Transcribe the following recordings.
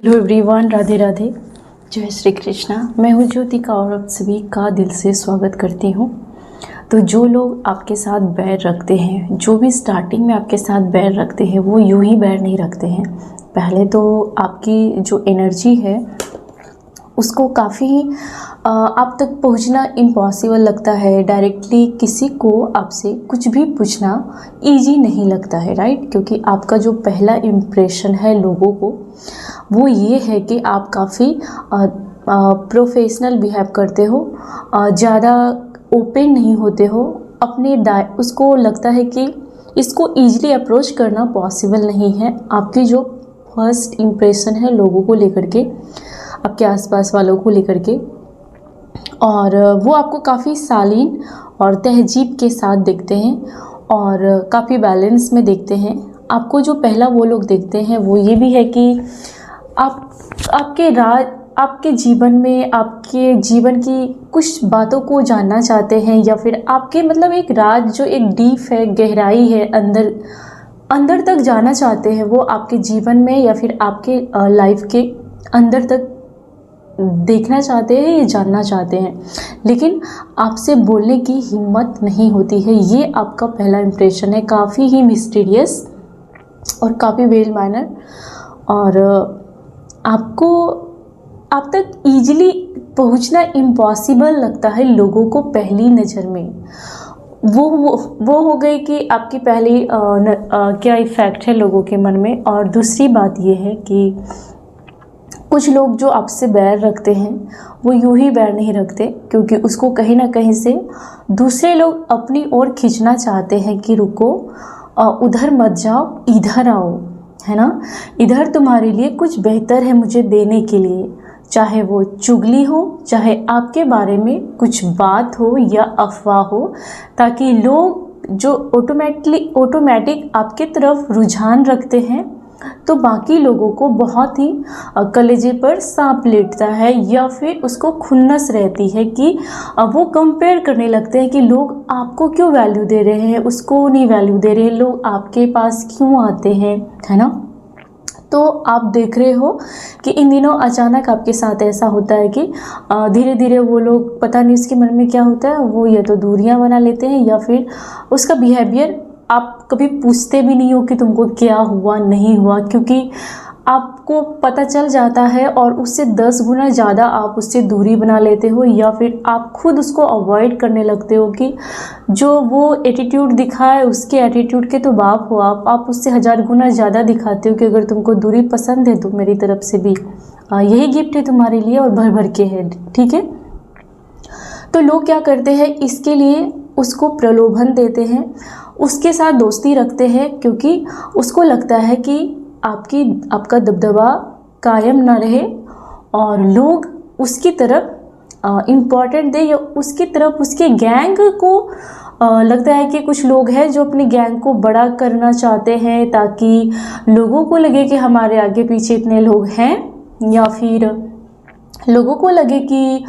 Hello everyone, Radhe Radhe, जय श्री कृष्णा। मैं हूँ ज्योतिका और आप सभी का दिल से स्वागत करती हूँ। तो जो लोग आपके साथ बैर रखते हैं, जो भी स्टार्टिंग में आपके साथ बैर रखते हैं, वो यूं ही बैर नहीं रखते हैं। पहले तो आपकी जो एनर्जी है उसको काफ़ी आप तक पहुंचना इम्पॉसिबल लगता है। डायरेक्टली किसी को आपसे कुछ भी पूछना इजी नहीं लगता है, राइट? क्योंकि आपका जो पहला इम्प्रेशन है लोगों को, वो ये है कि आप काफ़ी प्रोफेशनल बिहेव करते हो, ज़्यादा ओपन नहीं होते हो अपने उसको लगता है कि इसको ईजिली अप्रोच करना पॉसिबल नहीं है। आपकी जो फर्स्ट इम्प्रेशन है लोगों को लेकर के, आपके आसपास वालों को लेकर के, और वो आपको काफ़ी शालीन और तहजीब के साथ देखते हैं और काफ़ी बैलेंस में देखते हैं। आपको जो पहला वो लोग देखते हैं वो ये भी है कि आपके जीवन में, आपके जीवन की कुछ बातों को जानना चाहते हैं, या फिर आपके मतलब एक राज जो एक डीप है, गहराई है, अंदर तक जाना चाहते हैं। वो आपके जीवन में या फिर आपके लाइफ के अंदर तक देखना चाहते हैं या जानना चाहते हैं, लेकिन आपसे बोलने की हिम्मत नहीं होती है। ये आपका पहला इम्प्रेशन है, काफ़ी ही मिस्टीरियस और काफ़ी वेल मैनर, और आपको आप तक ईजिली पहुंचना इम्पॉसिबल लगता है लोगों को पहली नज़र में। वो हो गई कि आपकी पहली क्या इफ़ेक्ट है लोगों के मन में। और दूसरी बात ये है कि कुछ लोग जो आपसे बैर रखते हैं वो यूं ही बैर नहीं रखते, क्योंकि उसको कहीं ना कहीं से दूसरे लोग अपनी ओर खींचना चाहते हैं कि रुको, उधर मत जाओ, इधर आओ, है ना? इधर तुम्हारे लिए कुछ बेहतर है मुझे देने के लिए, चाहे वो चुगली हो, चाहे आपके बारे में कुछ बात हो या अफवाह हो, ताकि लोग जो ऑटोमेटिक आपके तरफ रुझान रखते हैं, तो बाकी लोगों को बहुत ही कलेजे पर सांप लेटता है, या फिर उसको खुन्नस रहती है कि वो कंपेयर करने लगते हैं कि लोग आपको क्यों वैल्यू दे रहे हैं, उसको नहीं वैल्यू दे रहे हैं, लोग आपके पास क्यों आते हैं, है ना? तो आप देख रहे हो कि इन दिनों अचानक आपके साथ ऐसा होता है कि धीरे धीरे वो लोग, पता नहीं उसके मन में क्या होता है, वो या तो दूरियां बना लेते हैं या फिर उसका बिहेवियर आप कभी पूछते भी नहीं हो कि तुमको क्या हुआ नहीं हुआ, क्योंकि आपको पता चल जाता है और उससे 10 गुना ज़्यादा आप उससे दूरी बना लेते हो, या फिर आप खुद उसको अवॉइड करने लगते हो कि जो वो एटीट्यूड दिखाए उसके एटीट्यूड के तो बाप हो आप उससे 1000 गुना ज़्यादा दिखाते हो कि अगर तुमको दूरी पसंद है तो मेरी तरफ से भी यही गिफ्ट है तुम्हारे लिए और भर भर के है, ठीक है? तो लोग क्या करते हैं, इसके लिए उसको प्रलोभन देते हैं, उसके साथ दोस्ती रखते हैं, क्योंकि उसको लगता है कि आपका दबदबा कायम ना रहे और लोग उसकी तरफ इम्पोर्टेंट दे, या उसकी तरफ उसके गैंग को लगता है कि कुछ लोग हैं जो अपने गैंग को बड़ा करना चाहते हैं, ताकि लोगों को लगे कि हमारे आगे पीछे इतने लोग हैं, या फिर लोगों को लगे कि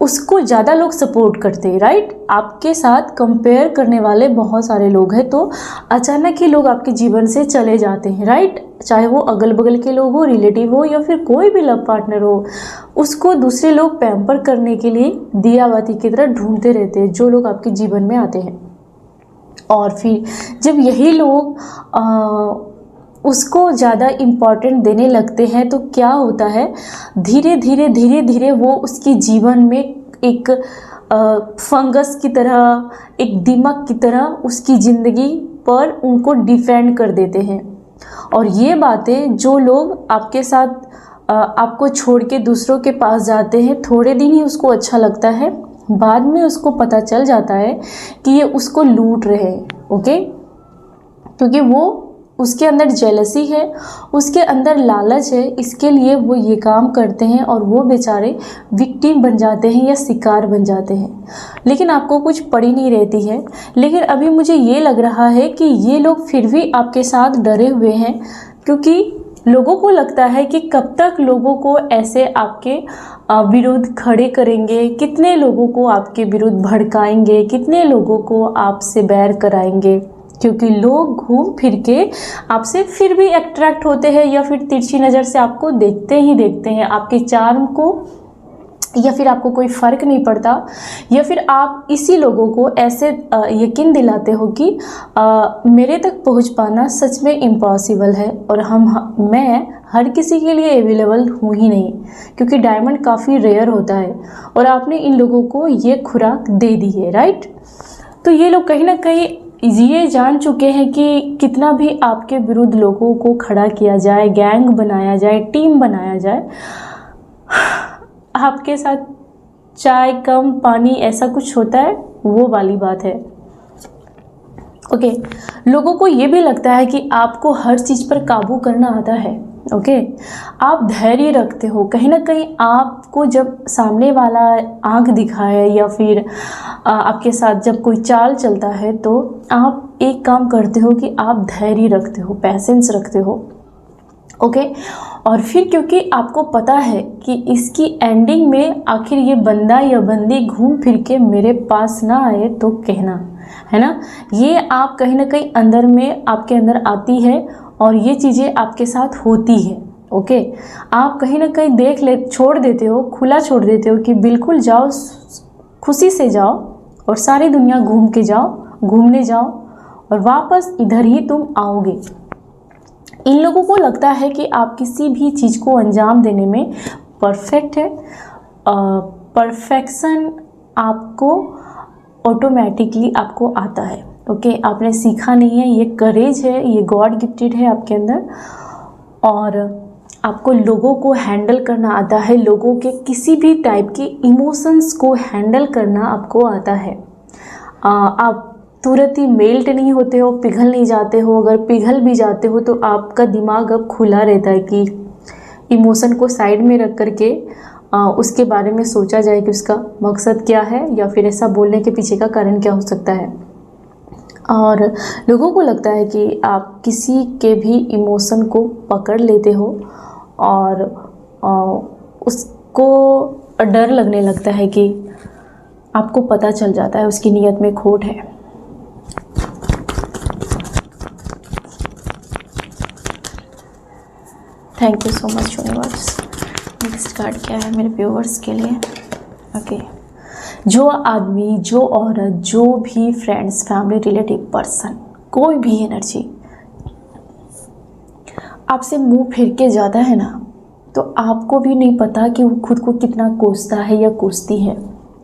उसको ज़्यादा लोग सपोर्ट करते हैं, राइट? आपके साथ कंपेयर करने वाले बहुत सारे लोग हैं, तो अचानक ही लोग आपके जीवन से चले जाते हैं, राइट? चाहे वो अगल बगल के लोग हो, रिलेटिव हो, या फिर कोई भी लव पार्टनर हो, उसको दूसरे लोग पैम्पर करने के लिए दियाबाती की तरह ढूंढते रहते हैं, जो लोग आपके जीवन में आते हैं। और फिर जब यही लोग उसको ज़्यादा इम्पॉर्टेंट देने लगते हैं, तो क्या होता है, धीरे धीरे वो उसके जीवन में एक फंगस की तरह, एक दीमक की तरह उसकी ज़िंदगी पर उनको डिफेंड कर देते हैं। और ये बातें जो लोग आपके साथ आपको छोड़ के दूसरों के पास जाते हैं, थोड़े दिन ही उसको अच्छा लगता है, बाद में उसको पता चल जाता है कि ये उसको लूट रहे हैं, ओके? क्योंकि वो उसके अंदर जेलसी है, उसके अंदर लालच है, इसके लिए वो ये काम करते हैं और वो बेचारे विक्टिम बन जाते हैं या शिकार बन जाते हैं। लेकिन आपको कुछ पड़ी नहीं रहती है। लेकिन अभी मुझे ये लग रहा है कि ये लोग फिर भी आपके साथ डरे हुए हैं, क्योंकि लोगों को लगता है कि कब तक लोगों को ऐसे आपके विरुद्ध खड़े करेंगे, कितने लोगों को आपके विरुद्ध भड़काएंगे, कितने लोगों को आपसे बैर कराएंगे, क्योंकि लोग घूम फिर के आपसे फिर भी अट्रैक्ट होते हैं या फिर तिरछी नज़र से आपको देखते ही देखते हैं, आपके चार्म को, या फिर आपको कोई फ़र्क नहीं पड़ता, या फिर आप इसी लोगों को ऐसे यकीन दिलाते हो कि मेरे तक पहुंच पाना सच में इम्पॉसिबल है और मैं हर किसी के लिए अवेलेबल हूँ ही नहीं, क्योंकि डायमंड काफ़ी रेयर होता है और आपने इन लोगों को ये खुराक दे दी है, राइट। तो ये लोग कहीं ना कहीं ये जान चुके हैं कि कितना भी आपके विरुद्ध लोगों को खड़ा किया जाए, गैंग बनाया जाए, टीम बनाया जाए, आपके साथ चाय कम पानी ऐसा कुछ होता है, वो वाली बात है। ओके, लोगों को ये भी लगता है कि आपको हर चीज़ पर काबू करना आता है। ओके, आप धैर्य रखते हो। कहीं ना कहीं आपको जब सामने वाला आंख दिखाए या फिर आपके साथ जब कोई चाल चलता है, तो आप एक काम करते हो कि आप धैर्य रखते हो, पैसेंस रखते हो। ओके, और फिर क्योंकि आपको पता है कि इसकी एंडिंग में आखिर ये बंदा या बंदी घूम फिर के मेरे पास ना आए तो कहना, है ना, ये आप कहीं ना कहीं अंदर में आपके अंदर आती है और ये चीज़ें आपके साथ होती है। ओके, आप कहीं ना कहीं छोड़ देते हो, खुला छोड़ देते हो कि बिल्कुल जाओ, खुशी से जाओ और सारी दुनिया घूम के जाओ, घूमने जाओ और वापस इधर ही तुम आओगे। इन लोगों को लगता है कि आप किसी भी चीज़ को अंजाम देने में परफेक्ट है। परफेक्शन आपको ऑटोमेटिकली आपको आता है। ओके, आपने सीखा नहीं है, ये करेज है, ये गॉड गिफ्टेड है आपके अंदर। और आपको लोगों को हैंडल करना आता है, लोगों के किसी भी टाइप के इमोशंस को हैंडल करना आपको आता है। आप तुरंत ही मेल्ट नहीं होते हो, पिघल नहीं जाते हो। अगर पिघल भी जाते हो तो आपका दिमाग अब खुला रहता है कि इमोशन को साइड में रख करके उसके बारे में सोचा जाए कि उसका मकसद क्या है या फिर ऐसा बोलने के पीछे का कारण क्या हो सकता है। और लोगों को लगता है कि आप किसी के भी इमोशन को पकड़ लेते हो और उसको डर लगने लगता है कि आपको पता चल जाता है उसकी नीयत में खोट है। Thank you so much universe. Next card क्या है मेरे व्यूअर्स के लिए? ओके, जो आदमी, जो औरत, जो भी फ्रेंड्स, फैमिली, रिलेटिव, पर्सन, कोई भी एनर्जी आपसे मुंह फेर के जाता है ना, तो आपको भी नहीं पता कि वो खुद को कितना कोसता है या कोसती है,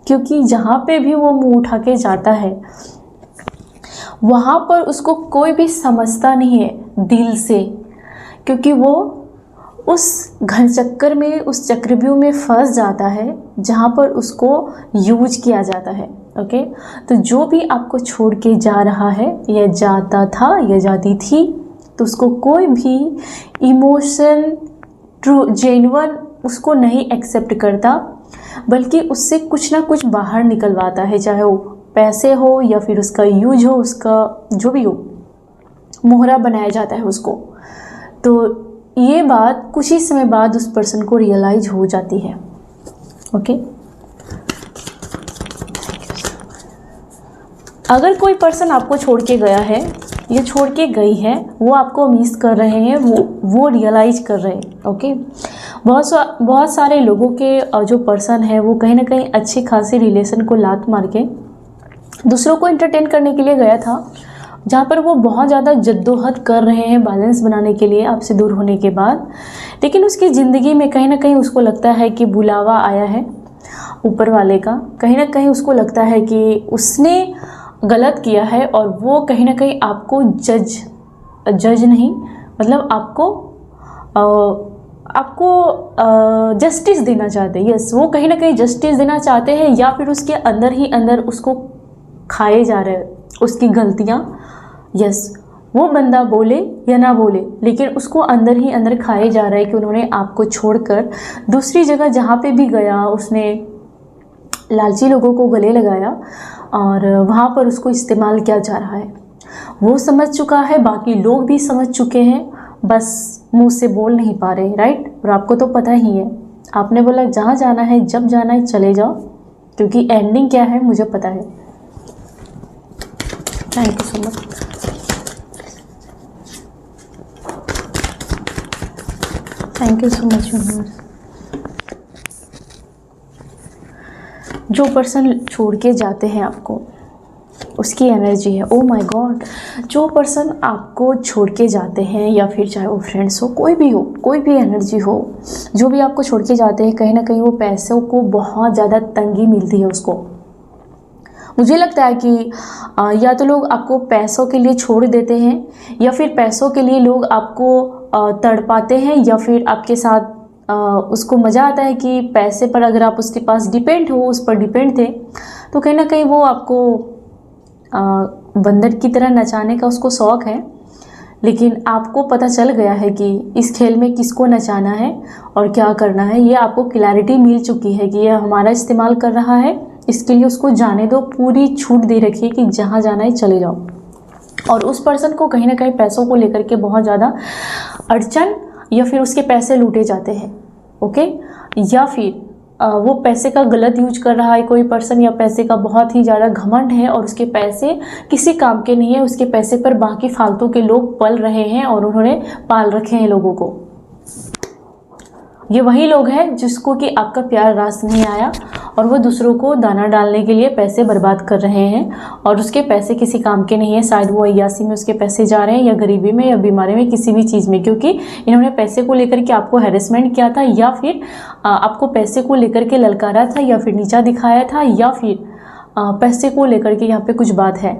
क्योंकि जहाँ पे भी वो मुंह उठा के जाता है वहाँ पर उसको कोई भी समझता नहीं है दिल से, क्योंकि वो उस घन चक्कर में, उस चक्रव्यूह में फंस जाता है जहाँ पर उसको यूज किया जाता है। ओके, तो जो भी आपको छोड़ के जा रहा है या जाता था या जाती थी, तो उसको कोई भी इमोशन ट्रू जेन्युइन उसको नहीं एक्सेप्ट करता, बल्कि उससे कुछ ना कुछ बाहर निकलवाता है, चाहे वो पैसे हो या फिर उसका यूज हो, उसका जो भी हो, मोहरा बनाया जाता है उसको। तो ये बात कुछ ही समय बाद उस पर्सन को रियलाइज हो जाती है। ओके, अगर कोई पर्सन आपको छोड़ के गया है या छोड़ के गई है, वो आपको मिस कर रहे हैं, वो रियलाइज कर रहे हैं। ओके, बहुत सारे लोगों के जो पर्सन है वो कहीं ना कहीं अच्छे खासे रिलेशन को लात मार के दूसरों को एंटरटेन करने के लिए गया था, जहाँ पर वो बहुत ज़्यादा जद्दोजहद कर रहे हैं बैलेंस बनाने के लिए आपसे दूर होने के बाद। लेकिन उसकी ज़िंदगी में कहीं ना कहीं उसको लगता है कि बुलावा आया है ऊपर वाले का, कहीं ना कहीं उसको लगता है कि उसने गलत किया है और वो कहीं ना कहीं आपको जज नहीं, मतलब आपको जस्टिस देना चाहते हैं। यस, वो कहीं ना कहीं जस्टिस देना चाहते हैं, या फिर उसके अंदर ही अंदर उसको खाए जा रहे हैं उसकी गलतियाँ। यस, वो बंदा बोले या ना बोले, लेकिन उसको अंदर ही अंदर खाए जा रहा है कि उन्होंने आपको छोड़कर दूसरी जगह जहाँ पे भी गया, उसने लालची लोगों को गले लगाया और वहाँ पर उसको इस्तेमाल किया जा रहा है। वो समझ चुका है, बाकी लोग भी समझ चुके हैं, बस मुंह से बोल नहीं पा रहे, राइट। और आपको तो पता ही है, आपने बोला जहाँ जाना है, जब जाना है चले जाओ, क्योंकि एंडिंग क्या है मुझे पता है। Thank you so much. Thank you so much universe. जो पर्सन छोड़ के जाते हैं आपको, उसकी एनर्जी है। ओ माय गॉड, जो पर्सन आपको छोड़ के जाते हैं, या फिर चाहे वो फ्रेंड्स हो, कोई भी हो, कोई भी एनर्जी हो, जो भी आपको छोड़ के जाते हैं, कहीं ना कहीं वो पैसों को बहुत ज़्यादा तंगी मिलती है उसको। मुझे लगता है कि या तो लोग आपको पैसों के लिए छोड़ देते हैं, या फिर पैसों के लिए लोग आपको तड़पाते हैं, या फिर आपके साथ उसको मज़ा आता है कि पैसे पर अगर आप उसके पास डिपेंड हो, उस पर डिपेंड थे, तो कहीं ना कहीं वो आपको बंदर की तरह नचाने का उसको शौक़ है। लेकिन आपको पता चल गया है कि इस खेल में किसको नचाना है और क्या करना है। ये आपको क्लैरिटी मिल चुकी है कि ये हमारा इस्तेमाल कर रहा है, इसके लिए उसको जाने दो, पूरी छूट दे रखी है कि जहाँ जाना है चले जाओ। और उस पर्सन को कहीं ना कहीं पैसों को लेकर के बहुत ज़्यादा अड़चन, या फिर उसके पैसे लूटे जाते हैं, ओके, या फिर वो पैसे का गलत यूज कर रहा है कोई पर्सन, या पैसे का बहुत ही ज़्यादा घमंड है और उसके पैसे किसी काम के नहीं है, उसके पैसे पर बाकी फालतू के लोग पल रहे हैं और उन्होंने पाल रखे हैं लोगों को। ये वही लोग हैं जिसको कि आपका प्यार रास नहीं आया और वो दूसरों को दाना डालने के लिए पैसे बर्बाद कर रहे हैं, और उसके पैसे किसी काम के नहीं है। शायद वो अय्यासी में उसके पैसे जा रहे हैं, या गरीबी में, या बीमारी में, किसी भी चीज़ में, क्योंकि इन्होंने पैसे को लेकर के आपको हैरेसमेंट किया था, या फिर आपको पैसे को लेकर के ललकारा था, या फिर नीचा दिखाया था, या फिर पैसे को लेकर के यहाँ पे कुछ बात है,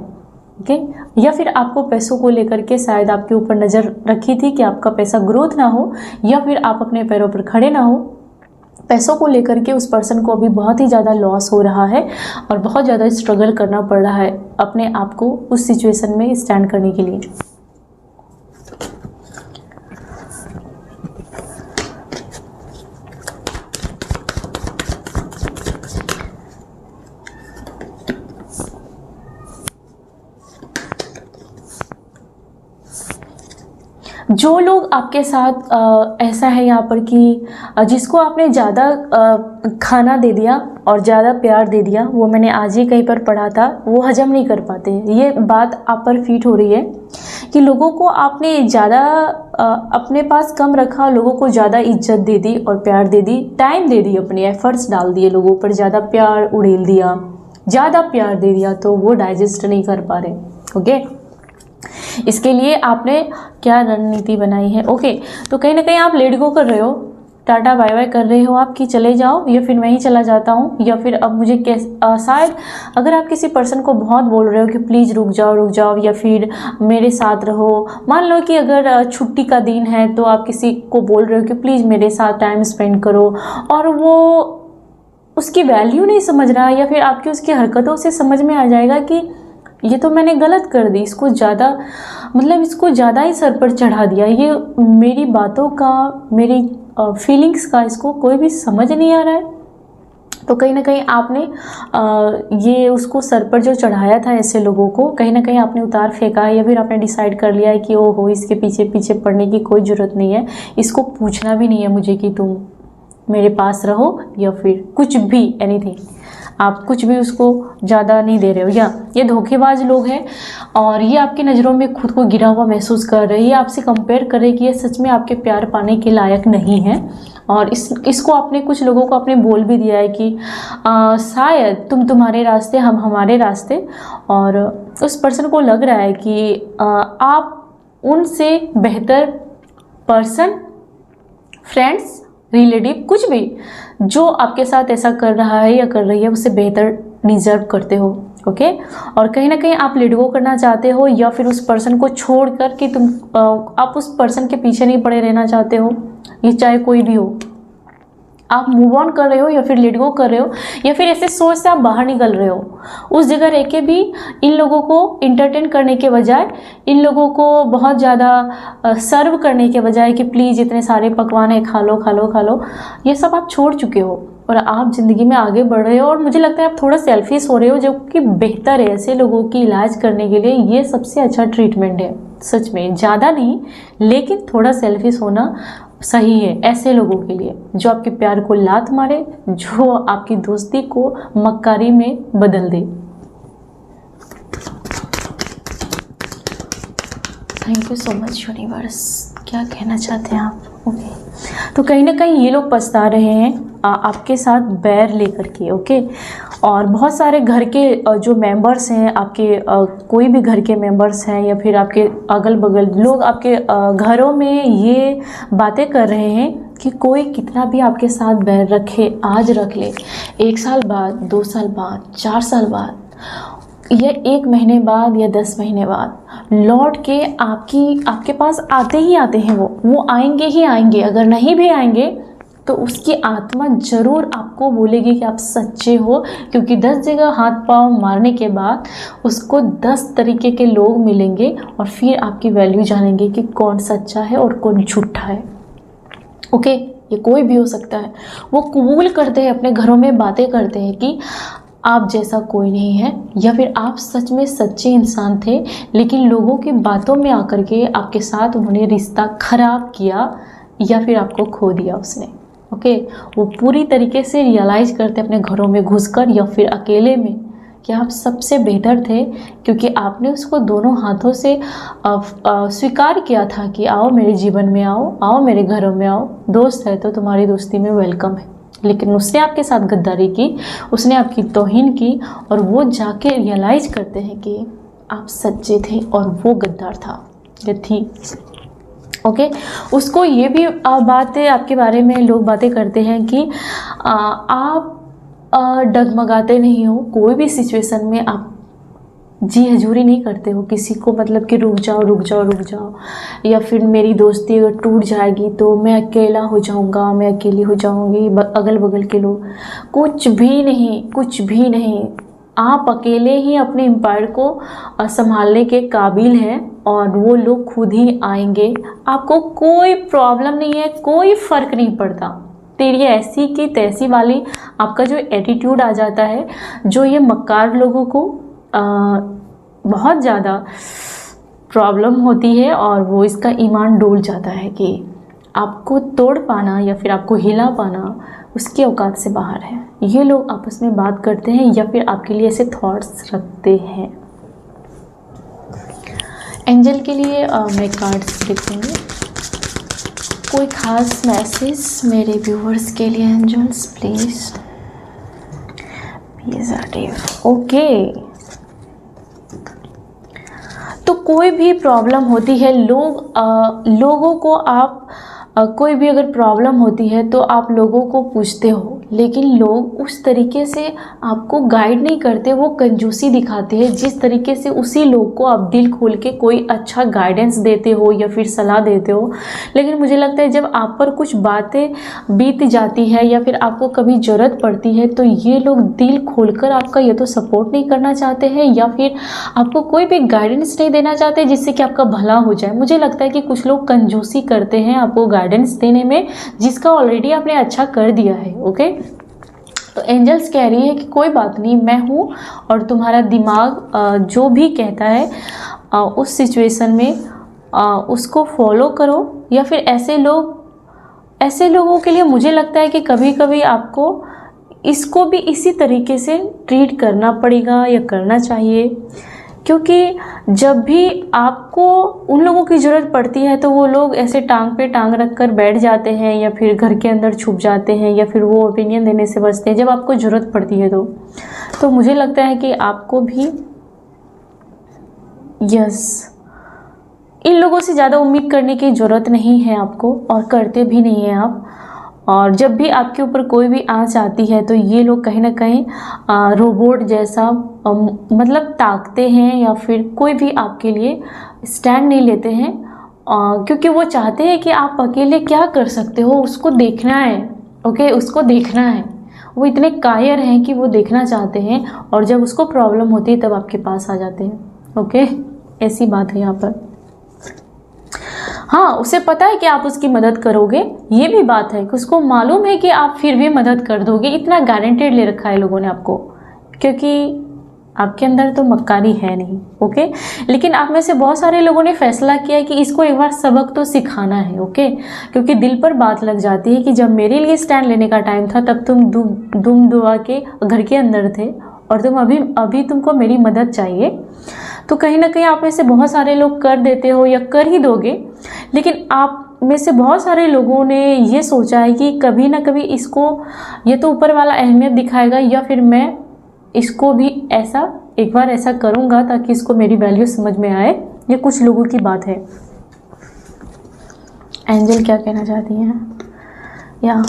ओके, या फिर आपको पैसों को लेकर के शायद आपके ऊपर नज़र रखी थी कि आपका पैसा ग्रोथ ना हो, या फिर आप अपने पैरों पर खड़े ना हो। पैसों को लेकर के उस पर्सन को अभी बहुत ही ज़्यादा लॉस हो रहा है और बहुत ज़्यादा स्ट्रगल करना पड़ रहा है अपने आप को उस सिचुएशन में स्टैंड करने के लिए। जो लोग आपके साथ ऐसा है यहाँ पर कि जिसको आपने ज़्यादा खाना दे दिया और ज़्यादा प्यार दे दिया, वो मैंने आज ही कहीं पर पढ़ा था, वो हजम नहीं कर पाते। ये बात आप पर फिट हो रही है कि लोगों को आपने ज़्यादा अपने पास कम रखा, लोगों को ज़्यादा इज्जत दे दी और प्यार दे दी, टाइम दे दी, अपने एफर्ट्स डाल दिए, लोगों पर ज़्यादा प्यार उड़ेल दिया, ज़्यादा प्यार दे दिया, तो वो डाइजेस्ट नहीं कर पा रहे, ओके। इसके लिए आपने क्या रणनीति बनाई है, ओके। तो कहीं ना कहीं आप लेट गो कर रहे हो, टाटा बाय बाय कर रहे हो आप कि चले जाओ, या फिर मैं ही चला जाता हूँ, या फिर अब मुझे शायद अगर आप किसी पर्सन को बहुत बोल रहे हो कि प्लीज़ रुक जाओ, या फिर मेरे साथ रहो। मान लो कि अगर छुट्टी का दिन है तो आप किसी को बोल रहे हो कि प्लीज़ मेरे साथ टाइम स्पेंड करो, और वो उसकी वैल्यू नहीं समझ रहा, या फिर आपकी उसकी हरकतों से समझ में आ जाएगा कि ये तो मैंने गलत कर दी, इसको ज़्यादा ही सर पर चढ़ा दिया, ये मेरी बातों का, मेरी फीलिंग्स का इसको कोई भी समझ नहीं आ रहा है। तो कहीं ना कहीं आपने ये उसको सर पर जो चढ़ाया था ऐसे लोगों को, कहीं ना कहीं आपने उतार फेंका है, या फिर आपने डिसाइड कर लिया है कि ओहो इसके पीछे पीछे पड़ने की कोई ज़रूरत नहीं है, इसको पूछना भी नहीं है मुझे कि तुम मेरे पास रहो, या फिर कुछ भी, एनीथिंग, आप कुछ भी उसको ज़्यादा नहीं दे रहे हो। या ये धोखेबाज लोग हैं और ये आपकी नज़रों में खुद को गिरा हुआ महसूस कर रहे हैं, ये आपसे कंपेयर कर रहे हैं कि ये सच में आपके प्यार पाने के लायक नहीं है। और इसको आपने कुछ लोगों को आपने बोल भी दिया है कि शायद तुम तुम्हारे रास्ते, हम हमारे रास्ते, और उस पर्सन को लग रहा है कि आप उनसे बेहतर पर्सन, फ्रेंड्स, रिलेटिव, कुछ भी जो आपके साथ ऐसा कर रहा है या कर रही है, उससे बेहतर डिजर्व करते हो, ओके। और कहीं ना कहीं आप लेट गो करना चाहते हो, या फिर उस पर्सन को छोड़ कर कि आप उस पर्सन के पीछे नहीं पड़े रहना चाहते हो, ये चाहे कोई भी हो, आप मूव ऑन कर रहे हो, या फिर लेट गो कर रहे हो, या फिर ऐसे सोच से आप बाहर निकल रहे हो। उस जगह रह के भी इन लोगों को इंटरटेन करने के बजाय, इन लोगों को बहुत ज़्यादा सर्व करने के बजाय कि प्लीज़ इतने सारे पकवान है, खा लो खा लो खा लो, ये सब आप छोड़ चुके हो और आप ज़िंदगी में आगे बढ़ रहे हो। और मुझे लगता है आप थोड़ा सेल्फिश हो रहे हो, जो कि बेहतर है। ऐसे लोगों की इलाज करने के लिए ये सबसे अच्छा ट्रीटमेंट है, सच में। ज़्यादा नहीं, लेकिन थोड़ा सेल्फिश होना सही है ऐसे लोगों के लिए जो आपके प्यार को लात मारे, जो आपकी दोस्ती को मक्कारी में बदल दे। Thank you so much universe. क्या कहना चाहते हैं आप? ओके। तो कहीं ना कहीं ये लोग पछता रहे हैं आपके साथ बैर लेकर के। ओके। और बहुत सारे घर के जो मेंबर्स हैं आपके, कोई भी घर के मेंबर्स हैं या फिर आपके अगल बगल लोग आपके घरों में ये बातें कर रहे हैं कि कोई कितना भी आपके साथ बैर रखे, आज रख ले, 1 साल बाद, 2 साल बाद, 4 साल बाद, या 1 महीने बाद या 10 महीने बाद लौट के आपके पास आते ही आते हैं। वो आएंगे ही आएंगे। अगर नहीं भी आएंगे तो उसकी आत्मा ज़रूर आपको बोलेगी कि आप सच्चे हो, क्योंकि 10 जगह हाथ पांव मारने के बाद उसको 10 तरीके के लोग मिलेंगे और फिर आपकी वैल्यू जानेंगे कि कौन सच्चा है और कौन झूठा है। ओके। ये कोई भी हो सकता है। वो कबूल करते हैं, अपने घरों में बातें करते हैं कि आप जैसा कोई नहीं है, या फिर आप सच में सच्चे इंसान थे, लेकिन लोगों की बातों में आकर के आपके साथ उन्होंने रिश्ता खराब किया या फिर आपको खो दिया उसने। ओके। वो पूरी तरीके से रियलाइज़ करते अपने घरों में घुसकर या फिर अकेले में कि आप सबसे बेहतर थे, क्योंकि आपने उसको दोनों हाथों से स्वीकार किया था कि आओ मेरे जीवन में, आओ मेरे घरों में आओ, दोस्त है तो तुम्हारी दोस्ती में वेलकम है। लेकिन उसने आपके साथ गद्दारी की, उसने आपकी तौहीन की, और वो जाके रियलाइज़ करते हैं कि आप सच्चे थे और वो गद्दार था या थी। ओके। उसको ये भी बातें आपके बारे में लोग बातें करते हैं कि आप डगमगाते नहीं हो, कोई भी सिचुएशन में आप जी हजूरी नहीं करते हो किसी को, मतलब कि रुक जाओ रुक जाओ रुक जाओ, या फिर मेरी दोस्ती अगर टूट जाएगी तो मैं अकेला हो जाऊंगा, मैं अकेली हो जाऊंगी, अगल बगल के लोग, कुछ भी नहीं, कुछ भी नहीं। आप अकेले ही अपने एम्पायर को संभालने के काबिल हैं और वो लोग खुद ही आएंगे। आपको कोई प्रॉब्लम नहीं है, कोई फ़र्क नहीं पड़ता। तेरी ऐसी की तैसी वाली आपका जो एटीट्यूड आ जाता है, जो ये मक्कार लोगों को बहुत ज़्यादा प्रॉब्लम होती है और वो इसका ईमान डोल जाता है कि आपको तोड़ पाना या फिर आपको हिला पाना उसकी औकात से बाहर है। ये लोग आपस में बात करते हैं या फिर आपके लिए ऐसे थॉट्स रखते हैं। एंजल के लिए मैं कार्ड्स लिखूँगी। कोई ख़ास मैसेज मेरे व्यूअर्स के लिए एंजल्स प्लीज़। ओके। तो कोई भी प्रॉब्लम होती है, लोगों को आप कोई भी अगर प्रॉब्लम होती है तो आप लोगों को पूछते हो, लेकिन लोग उस तरीके से आपको गाइड नहीं करते, वो कंजूसी दिखाते हैं जिस तरीके से उसी लोग को आप दिल खोल के कोई अच्छा गाइडेंस देते हो या फिर सलाह देते हो। लेकिन मुझे लगता है जब आप पर कुछ बातें बीत जाती है या फिर आपको कभी ज़रूरत पड़ती है तो ये लोग दिल खोलकर आपका या तो सपोर्ट नहीं करना चाहते हैं या फिर आपको कोई भी गाइडेंस नहीं देना चाहते जिससे कि आपका भला हो जाए। मुझे लगता है कि कुछ लोग कंजूसी करते हैं आपको गाइडेंस देने में, जिसका ऑलरेडी आपने अच्छा कर दिया है। ओके। तो एंजल्स कह रही है कि कोई बात नहीं, मैं हूँ और तुम्हारा दिमाग जो भी कहता है उस सिचुएशन में उसको फॉलो करो। या फिर ऐसे लोगों के लिए मुझे लगता है कि कभी कभी आपको इसको भी इसी तरीके से ट्रीट करना पड़ेगा या करना चाहिए, क्योंकि जब भी आपको उन लोगों की ज़रूरत पड़ती है तो वो लोग ऐसे टांग पे टांग रख कर बैठ जाते हैं या फिर घर के अंदर छुप जाते हैं या फिर वो ओपिनियन देने से बचते हैं जब आपको ज़रूरत पड़ती है। तो मुझे लगता है कि आपको भी इन लोगों से ज़्यादा उम्मीद करने की ज़रूरत नहीं है आपको, और करते भी नहीं हैं आप। और जब भी आपके ऊपर कोई भी आँच आती है तो ये लोग कहीं ना कहीं रोबोट जैसा मतलब ताकते हैं या फिर कोई भी आपके लिए स्टैंड नहीं लेते हैं, क्योंकि वो चाहते हैं कि आप अकेले क्या कर सकते हो उसको देखना है। ओके। उसको देखना है। वो इतने कायर हैं कि वो देखना चाहते हैं और जब उसको प्रॉब्लम होती है तब आपके पास आ जाते हैं। ओके। ऐसी बात है यहाँ पर। हाँ, उसे पता है कि आप उसकी मदद करोगे, ये भी बात है कि उसको मालूम है कि आप फिर भी मदद कर दोगे। इतना गारंटेड ले रखा है लोगों ने आपको, क्योंकि आपके अंदर तो मक्कारी है नहीं। ओके। लेकिन आप में से बहुत सारे लोगों ने फैसला किया है कि इसको एक बार सबक तो सिखाना है। ओके। क्योंकि दिल पर बात लग जाती है कि जब मेरे लिए स्टैंड लेने का टाइम था तब तुम दुम दुआ के घर के अंदर थे और तुम अभी तुमको मेरी मदद चाहिए। तो कहीं ना कहीं आप में से बहुत सारे लोग कर देते हो या कर ही दोगे, लेकिन आप में से बहुत सारे लोगों ने ये सोचा है कि कभी ना कभी इसको ये तो ऊपर वाला अहमियत दिखाएगा, या फिर मैं इसको भी ऐसा एक बार ऐसा करूँगा ताकि इसको मेरी वैल्यू समझ में आए। ये कुछ लोगों की बात है। एंजल क्या कहना चाहती हैं? या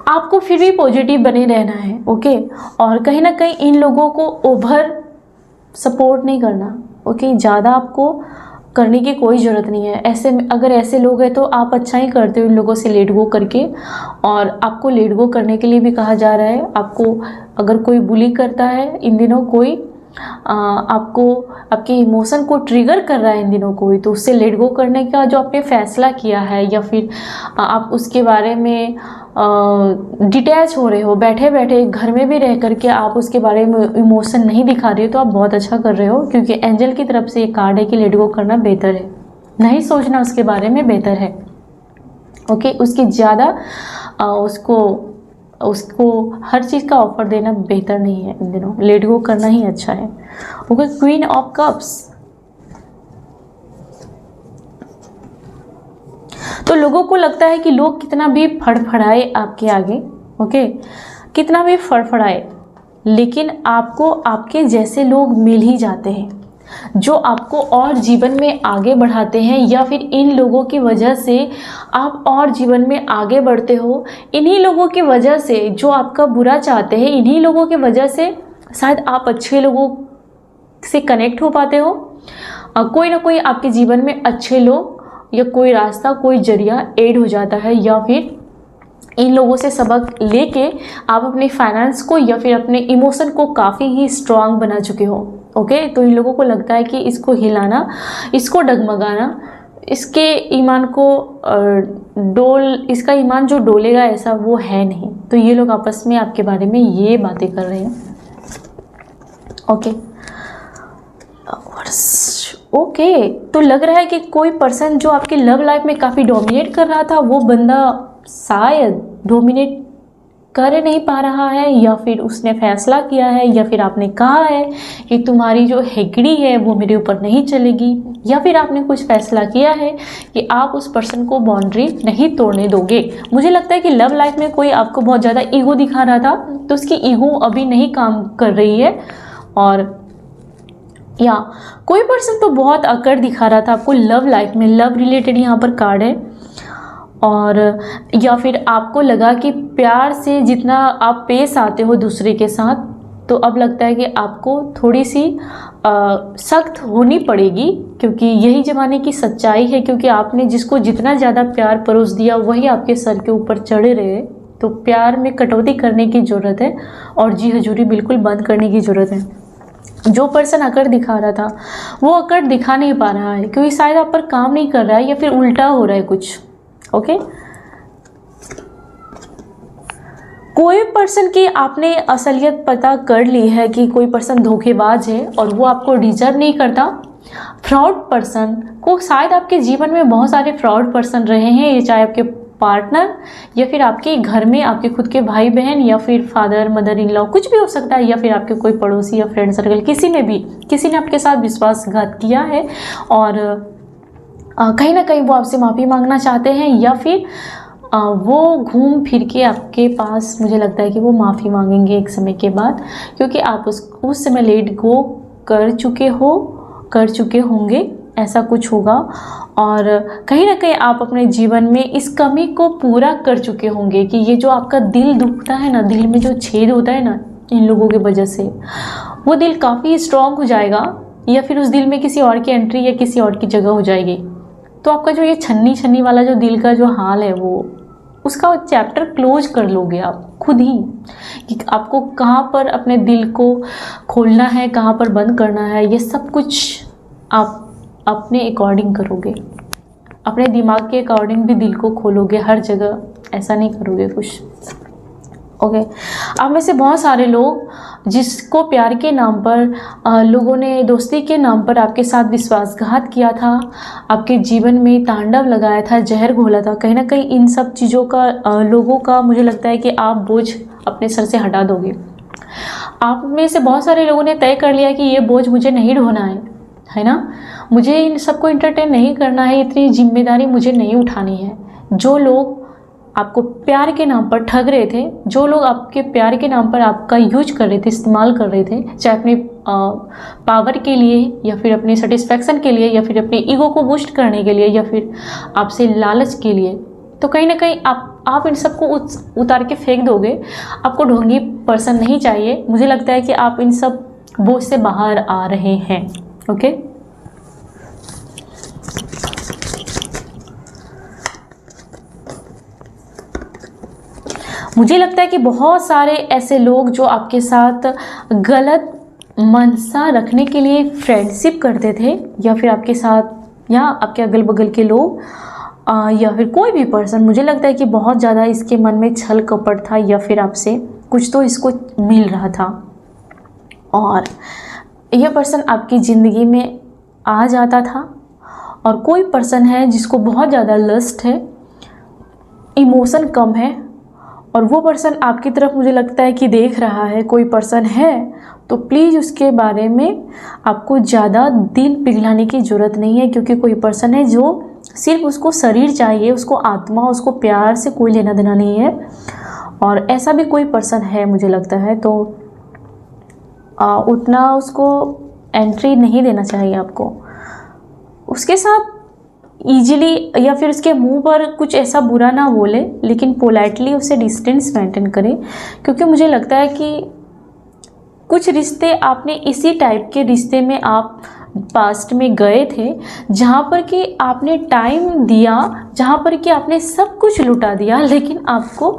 आपको फिर भी पॉजिटिव बने रहना है, ओके। और कहीं ना कहीं इन लोगों को ओवर सपोर्ट नहीं करना, ओके। ज़्यादा आपको करने की कोई ज़रूरत नहीं है। ऐसे अगर ऐसे लोग हैं तो आप अच्छा ही करते हो इन लोगों से लेट गो करके। और आपको लेट गो करने के लिए भी कहा जा रहा है। आपको अगर कोई बुली करता है इन दिनों, कोई आपको आपके इमोशन को ट्रिगर कर रहा है इन दिनों कोई, तो उससे लेट गो करने का जो आपने फैसला किया है, या फिर आप उसके बारे में डिटैच हो रहे हो, बैठे बैठे घर में भी रह करके आप उसके बारे में इमोशन नहीं दिखा रहे हो, तो आप बहुत अच्छा कर रहे हो। क्योंकि एंजल की तरफ से ये कार्ड है कि लेट गो करना बेहतर है, नहीं सोचना उसके बारे में बेहतर है, ओके। उसकी ज़्यादा उसको हर चीज़ का ऑफर देना बेहतर नहीं है इन दिनों, लेट गो करना ही अच्छा है, ओके। क्वीन ऑफ कप्स, तो लोगों को लगता है कि लोग कितना भी फड़फड़ाए आपके आगे, ओके, कितना भी फड़फड़ाए, लेकिन आपको आपके जैसे लोग मिल ही जाते हैं जो आपको और जीवन में आगे बढ़ाते हैं, या फिर इन लोगों की वजह से आप और जीवन में आगे बढ़ते हो। इन्हीं लोगों की वजह से जो आपका बुरा चाहते हैं, इन्हीं लोगों की वजह से शायद आप अच्छे लोगों से कनेक्ट हो पाते हो। कोई ना कोई आपके जीवन में अच्छे लोग या कोई रास्ता, कोई जरिया ऐड हो जाता है, या फिर इन लोगों से सबक लेके आप अपने फाइनेंस को या फिर अपने इमोशन को काफ़ी ही स्ट्रांग बना चुके हो, ओके। तो इन लोगों को लगता है कि इसको हिलाना, इसको डगमगाना, इसके ईमान को इसका ईमान जो डोलेगा ऐसा वो है नहीं। तो ये लोग आपस में आपके बारे में ये बातें कर रहे हैं, ओके। ओके, तो लग रहा है कि कोई पर्सन जो आपकी लव लाइफ में काफ़ी डोमिनेट कर रहा था, वो बंदा शायद डोमिनेट कर नहीं पा रहा है, या फिर उसने फैसला किया है, या फिर आपने कहा है कि तुम्हारी जो हेगड़ी है वो मेरे ऊपर नहीं चलेगी, या फिर आपने कुछ फैसला किया है कि आप उस पर्सन को बाउंड्री नहीं तोड़ने दोगे। मुझे लगता है कि लव लाइफ में कोई आपको बहुत ज़्यादा ईगो दिखा रहा था, तो उसकी ईगो अभी नहीं काम कर रही है। और या कोई पर्सन तो बहुत अकड़ दिखा रहा था आपको लव लाइफ में, लव रिलेटेड यहाँ पर कार्ड है। और या फिर आपको लगा कि प्यार से जितना आप पेश आते हो दूसरे के साथ, तो अब लगता है कि आपको थोड़ी सी सख्त होनी पड़ेगी, क्योंकि यही ज़माने की सच्चाई है। क्योंकि आपने जिसको जितना ज़्यादा प्यार परोस दिया वही आपके सर के ऊपर चढ़े रहे, तो प्यार में कटौती करने की ज़रूरत है और जी हजूरी बिल्कुल बंद करने की ज़रूरत है। जो पर्सन अकड़ दिखा रहा था वो अकड़ दिखा नहीं पा रहा है, क्योंकि शायद आप पर काम नहीं कर रहा है, या फिर उल्टा हो रहा है कुछ, ओके। कोई पर्सन की आपने असलियत पता कर ली है कि कोई पर्सन धोखेबाज है और वो आपको डिजर्व नहीं करता। फ्रॉड पर्सन को शायद आपके जीवन में बहुत सारे फ्रॉड पर्सन रहे हैं, ये चाहे आपके पार्टनर या फिर आपके घर में आपके खुद के भाई बहन या फिर फादर मदर इन लॉ, कुछ भी हो सकता है, या फिर आपके कोई पड़ोसी या फ्रेंड सर्कल, किसी ने आपके साथ विश्वासघात किया है और कहीं ना कहीं वो आपसे माफ़ी मांगना चाहते हैं, या फिर वो घूम फिर के आपके पास, मुझे लगता है कि वो माफ़ी मांगेंगे एक समय के बाद, क्योंकि आप उस समय लेट गो कर चुके होंगे, ऐसा कुछ होगा। और कहीं ना कहीं आप अपने जीवन में इस कमी को पूरा कर चुके होंगे कि ये जो आपका दिल दुखता है ना, दिल में जो छेद होता है ना इन लोगों की वजह से, वो दिल काफ़ी स्ट्रॉन्ग हो जाएगा, या फिर उस दिल में किसी और की एंट्री या किसी और की जगह हो जाएगी। तो आपका जो ये छन्नी वाला जो दिल का जो हाल है, वो उसका चैप्टर क्लोज कर लोगे आप खुद ही, कि आपको कहाँ पर अपने दिल को खोलना है, कहाँ पर बंद करना है, ये सब कुछ आप अपने अकॉर्डिंग करोगे, अपने दिमाग के अकॉर्डिंग भी दिल को खोलोगे, हर जगह ऐसा नहीं करोगे कुछ, ओके। आप में से बहुत सारे लोग जिसको प्यार के नाम पर लोगों ने दोस्ती के नाम पर आपके साथ विश्वासघात किया था, आपके जीवन में तांडव लगाया था, जहर घोला था, कहीं ना कहीं इन सब चीज़ों का लोगों का मुझे लगता है कि आप बोझ अपने सर से हटा दोगे। आप में से बहुत सारे लोगों ने तय कर लिया कि ये बोझ मुझे नहीं ढोना है ना, मुझे इन सबको एंटरटेन नहीं करना है, इतनी जिम्मेदारी मुझे नहीं उठानी है। जो लोग आपको प्यार के नाम पर ठग रहे थे, जो लोग आपके प्यार के नाम पर आपका यूज कर रहे थे, इस्तेमाल कर रहे थे, चाहे अपनी पावर के लिए या फिर अपनी सेटिस्फेक्शन के लिए या फिर अपने ईगो को बूस्ट करने के लिए या फिर आपसे लालच के लिए, तो कहीं ना कहीं आप इन सबको उतार के फेंक दोगे। आपको ढोंगी पर्सन नहीं चाहिए। मुझे लगता है कि आप इन सब बोझ से बाहर आ रहे हैं। ओके, मुझे लगता है कि बहुत सारे ऐसे लोग जो आपके साथ गलत मनसा रखने के लिए फ्रेंडशिप करते थे, या फिर आपके साथ या आपके अगल बगल के लोग या फिर कोई भी पर्सन, मुझे लगता है कि बहुत ज़्यादा इसके मन में छल कपट था या फिर आपसे कुछ तो इसको मिल रहा था, और यह पर्सन आपकी ज़िंदगी में आ जाता था। और कोई पर्सन है जिसको बहुत ज़्यादा लस्ट है, इमोशन कम है, और वो पर्सन आपकी तरफ मुझे लगता है कि देख रहा है। कोई पर्सन है तो प्लीज़ उसके बारे में आपको ज़्यादा दिल पिघलाने की ज़रूरत नहीं है, क्योंकि कोई पर्सन है जो सिर्फ उसको शरीर चाहिए, उसको आत्मा, उसको प्यार से कोई लेना देना नहीं है। और ऐसा भी कोई पर्सन है मुझे लगता है, तो उतना उसको एंट्री नहीं देना चाहिए आपको। उसके साथ ईजिली या फिर उसके मुंह पर कुछ ऐसा बुरा ना बोले, लेकिन पोलाइटली उससे डिस्टेंस मेंटेन करें, क्योंकि मुझे लगता है कि कुछ रिश्ते आपने इसी टाइप के रिश्ते में आप पास्ट में गए थे, जहाँ पर कि आपने टाइम दिया, जहाँ पर कि आपने सब कुछ लुटा दिया, लेकिन आपको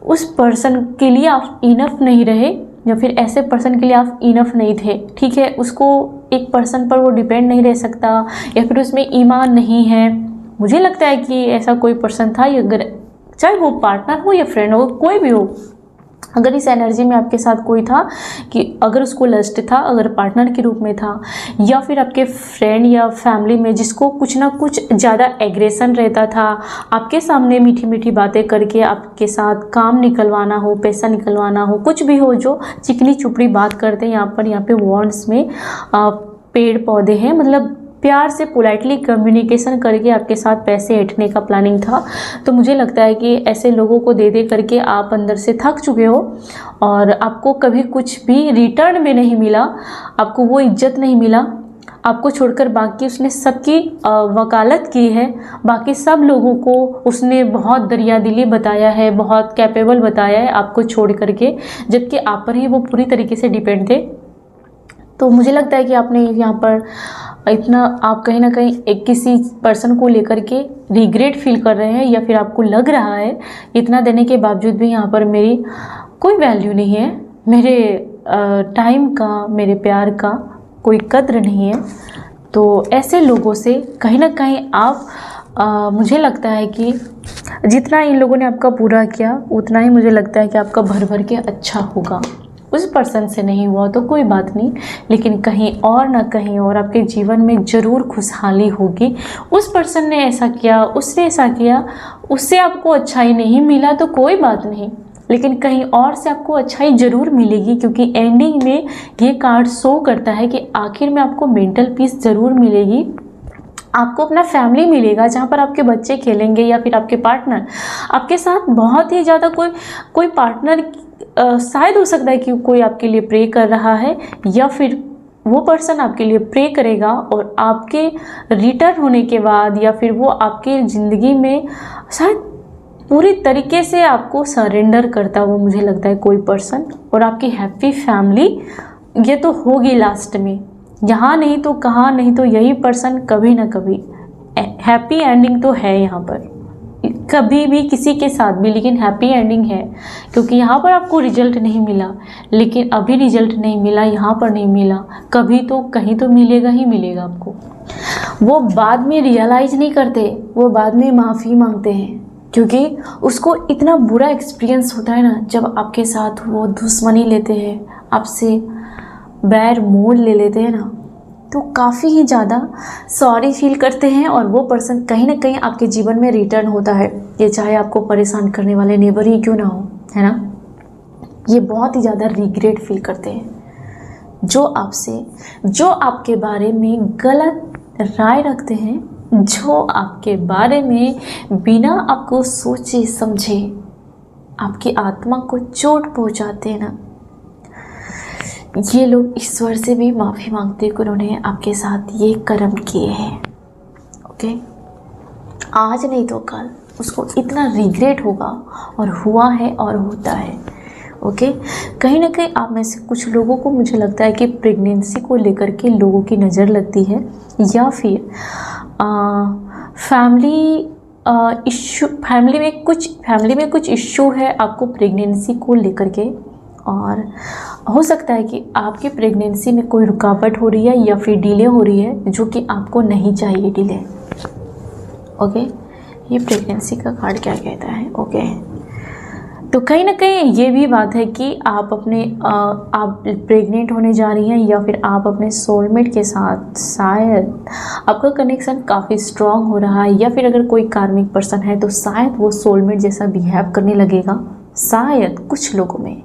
उस पर्सन के लिए आप इनफ नहीं रहे, या फिर ऐसे पर्सन के लिए आप इनफ नहीं थे। ठीक है, उसको एक पर्सन पर वो डिपेंड नहीं रह सकता, या फिर उसमें ईमान नहीं है। मुझे लगता है कि ऐसा कोई पर्सन था, अगर चाहे वो पार्टनर हो या फ्रेंड हो, कोई भी हो, अगर इस एनर्जी में आपके साथ कोई था कि अगर उसको लस्ट था, अगर पार्टनर के रूप में था, या फिर आपके फ्रेंड या फैमिली में जिसको कुछ ना कुछ ज़्यादा एग्रेशन रहता था, आपके सामने मीठी मीठी बातें करके आपके साथ काम निकलवाना हो, पैसा निकलवाना हो, कुछ भी हो, जो चिकनी चुपड़ी बात करते हैं। यहाँ पे वॉन्ड्स में पेड़ पौधे हैं, मतलब प्यार से पोलाइटली कम्युनिकेशन करके आपके साथ पैसे ऐंठने का प्लानिंग था। तो मुझे लगता है कि ऐसे लोगों को दे दे करके आप अंदर से थक चुके हो, और आपको कभी कुछ भी रिटर्न में नहीं मिला, आपको वो इज्जत नहीं मिला। आपको छोड़कर बाकी उसने सबकी वकालत की है, बाकी सब लोगों को उसने बहुत दरियादिली बताया है, बहुत कैपेबल बताया है आपको छोड़ करके, जबकि आप पर ही वो पूरी तरीके से डिपेंड थे। तो मुझे लगता है कि आपने यहाँ पर इतना, आप कहीं ना कहीं एक किसी पर्सन को लेकर के रिग्रेट फील कर रहे हैं, या फिर आपको लग रहा है इतना देने के बावजूद भी यहाँ पर मेरी कोई वैल्यू नहीं है, मेरे टाइम का, मेरे प्यार का कोई कद्र नहीं है। तो ऐसे लोगों से कहीं ना कहीं आप मुझे लगता है कि जितना इन लोगों ने आपका पूरा किया, उतना ही मुझे लगता है कि आपका भर भर के अच्छा होगा। उस पर्सन से नहीं हुआ तो कोई बात नहीं, लेकिन कहीं और ना कहीं और आपके जीवन में ज़रूर खुशहाली होगी। उस पर्सन ने ऐसा किया, उसने ऐसा किया, उससे आपको अच्छाई नहीं मिला तो कोई बात नहीं, लेकिन कहीं और से आपको अच्छाई ज़रूर मिलेगी, क्योंकि एंडिंग में ये कार्ड शो करता है कि आखिर में आपको मेंटल पीस ज़रूर मिलेगी। आपको अपना फैमिली मिलेगा, जहाँ पर आपके बच्चे खेलेंगे, या फिर आपके पार्टनर आपके साथ बहुत ही ज़्यादा कोई पार्टनर शायद हो सकता है कि कोई आपके लिए प्रे कर रहा है, या फिर वो पर्सन आपके लिए प्रे करेगा, और आपके रिटर्न होने के बाद या फिर वो आपके ज़िंदगी में शायद पूरी तरीके से आपको सरेंडर करता हुआ मुझे लगता है कोई पर्सन, और आपकी हैप्पी फैमिली ये तो होगी लास्ट में। यहाँ नहीं तो कहाँ, नहीं तो यही पर्सन कभी ना कभी हैप्पी एंडिंग तो है यहाँ पर, कभी भी किसी के साथ भी, लेकिन हैप्पी एंडिंग है। क्योंकि यहाँ पर आपको रिजल्ट नहीं मिला, लेकिन अभी रिजल्ट नहीं मिला, यहाँ पर नहीं मिला, कभी तो कहीं तो मिलेगा ही मिलेगा आपको। वो बाद में रियलाइज़ नहीं करते, वो बाद में माफ़ी मांगते हैं, क्योंकि उसको इतना बुरा एक्सपीरियंस होता है ना, जब आपके साथ वो दुश्मनी लेते हैं, आपसे बैर मोड़ ले लेते हैं ना, तो काफ़ी ही ज़्यादा सॉरी फील करते हैं, और वो पर्सन कहीं ना कहीं आपके जीवन में रिटर्न होता है। ये चाहे आपको परेशान करने वाले नेबर ही क्यों ना हो, है ना, ये बहुत ही ज़्यादा रिग्रेट फील करते हैं। जो आपके बारे में गलत राय रखते हैं जो आपके बारे में बिना आपको सोचे समझे आपकी आत्मा को चोट पहुंचाते हैं ना, ये लोग ईश्वर से भी माफ़ी मांगते हैं कि उन्होंने आपके साथ ये कर्म किए हैं। ओके, आज नहीं तो कल उसको इतना रिग्रेट होगा, और हुआ है और होता है। ओके, कहीं ना कहीं आप में से कुछ लोगों को मुझे लगता है कि प्रेगनेंसी को लेकर के लोगों की नज़र लगती है, या फिर फैमिली में कुछ इश्यू है आपको प्रेगनेंसी को लेकर के, और हो सकता है कि आपकी प्रेगनेंसी में कोई रुकावट हो रही है या फिर डिले हो रही है, जो कि आपको नहीं चाहिए डिले। ओके, ये प्रेगनेंसी का कार्ड क्या कहता है। ओके, तो कहीं ना कहीं ये भी बात है कि आप प्रेग्नेंट होने जा रही हैं, या फिर आप अपने सोलमेट के साथ शायद आपका कनेक्शन काफ़ी स्ट्रांग हो रहा है, या फिर अगर कोई कार्मिक पर्सन है तो शायद वो सोलमेट जैसा बिहेव करने लगेगा। शायद कुछ लोगों में